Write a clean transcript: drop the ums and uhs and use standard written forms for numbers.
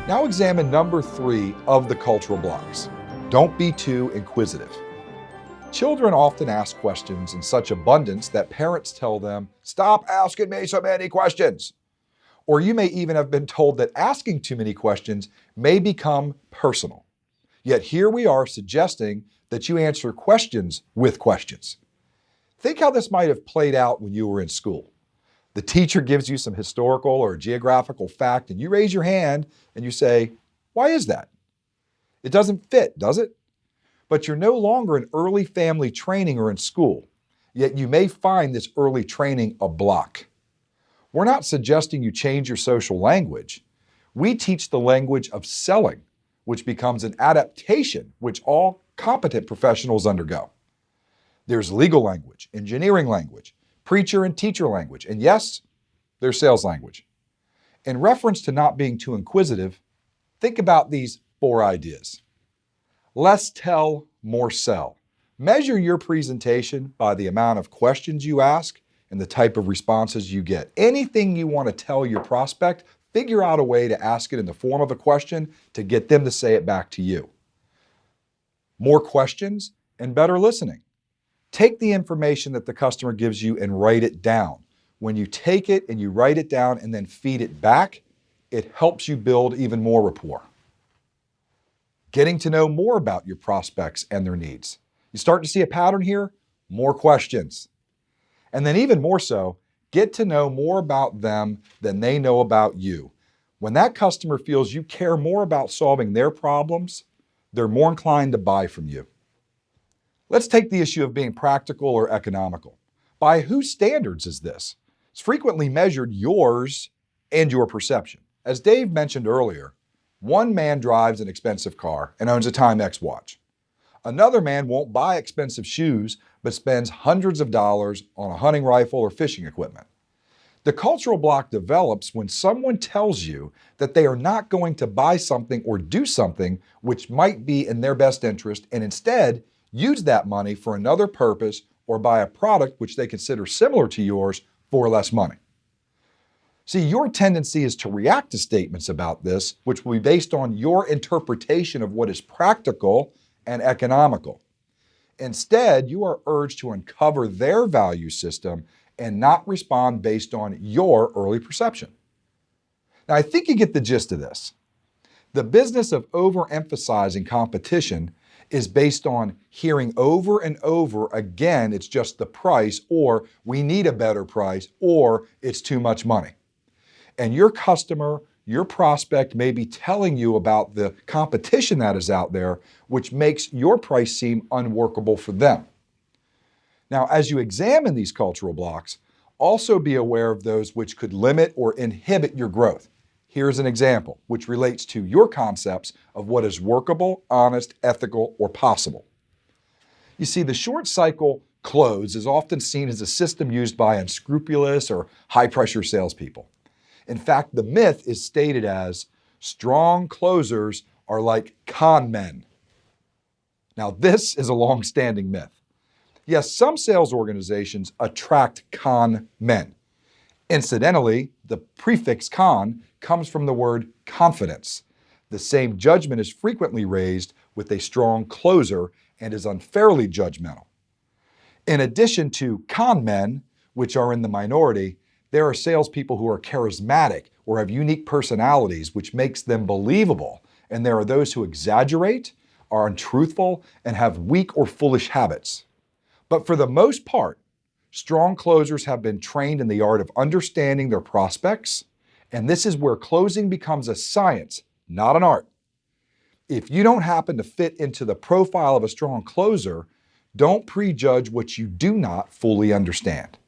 Now examine number 3 of the cultural blocks. Don't be too inquisitive. Children often ask questions in such abundance that parents tell them, "Stop asking me so many questions." Or you may even have been told that asking too many questions may become personal. Yet here we are suggesting that you answer questions with questions. Think how this might have played out when you were in school. The teacher gives you some historical or geographical fact and you raise your hand and you say, "Why is that?" It doesn't fit, does it? But you're no longer in early family training or in school, yet you may find this early training a block. We're not suggesting you change your social language. We teach the language of selling, which becomes an adaptation which all competent professionals undergo. There's legal language, engineering language, preacher and teacher language, and yes, there's sales language. In reference to not being too inquisitive, think about these 4 ideas. Less tell, more sell. Measure your presentation by the amount of questions you ask and the type of responses you get. Anything you want to tell your prospect, figure out a way to ask it in the form of a question to get them to say it back to you. More questions and better listening. Take the information that the customer gives you and write it down. When you take it and you write it down and then feed it back, it helps you build even more rapport. Getting to know more about your prospects and their needs. You start to see a pattern here? More questions. And then even more so, get to know more about them than they know about you. When that customer feels you care more about solving their problems, they're more inclined to buy from you. Let's take the issue of being practical or economical. By whose standards is this? It's frequently measured yours and your perception. As Dave mentioned earlier, one man drives an expensive car and owns a Timex watch. Another man won't buy expensive shoes, but spends hundreds of dollars on a hunting rifle or fishing equipment. The cultural block develops when someone tells you that they are not going to buy something or do something which might be in their best interest and instead use that money for another purpose or buy a product which they consider similar to yours for less money. See, your tendency is to react to statements about this, which will be based on your interpretation of what is practical and economical. Instead, you are urged to uncover their value system and not respond based on your early perception. Now, I think you get the gist of this. The business of overemphasizing competition is based on hearing over and over again, it's just the price, or we need a better price, or it's too much money. And your customer, your prospect may be telling you about the competition that is out there, which makes your price seem unworkable for them. Now, as you examine these cultural blocks, also be aware of those which could limit or inhibit your growth. Here's an example, which relates to your concepts of what is workable, honest, ethical, or possible. You see, the short cycle close is often seen as a system used by unscrupulous or high-pressure salespeople. In fact, the myth is stated as strong closers are like con men. Now, this is a long-standing myth. Yes, some sales organizations attract con men. Incidentally, the prefix con comes from the word confidence. The same judgment is frequently raised with a strong closer and is unfairly judgmental. In addition to con men, which are in the minority, there are salespeople who are charismatic or have unique personalities, which makes them believable. And there are those who exaggerate, are untruthful, and have weak or foolish habits. But for the most part, strong closers have been trained in the art of understanding their prospects, and this is where closing becomes a science, not an art. If you don't happen to fit into the profile of a strong closer, don't prejudge what you do not fully understand.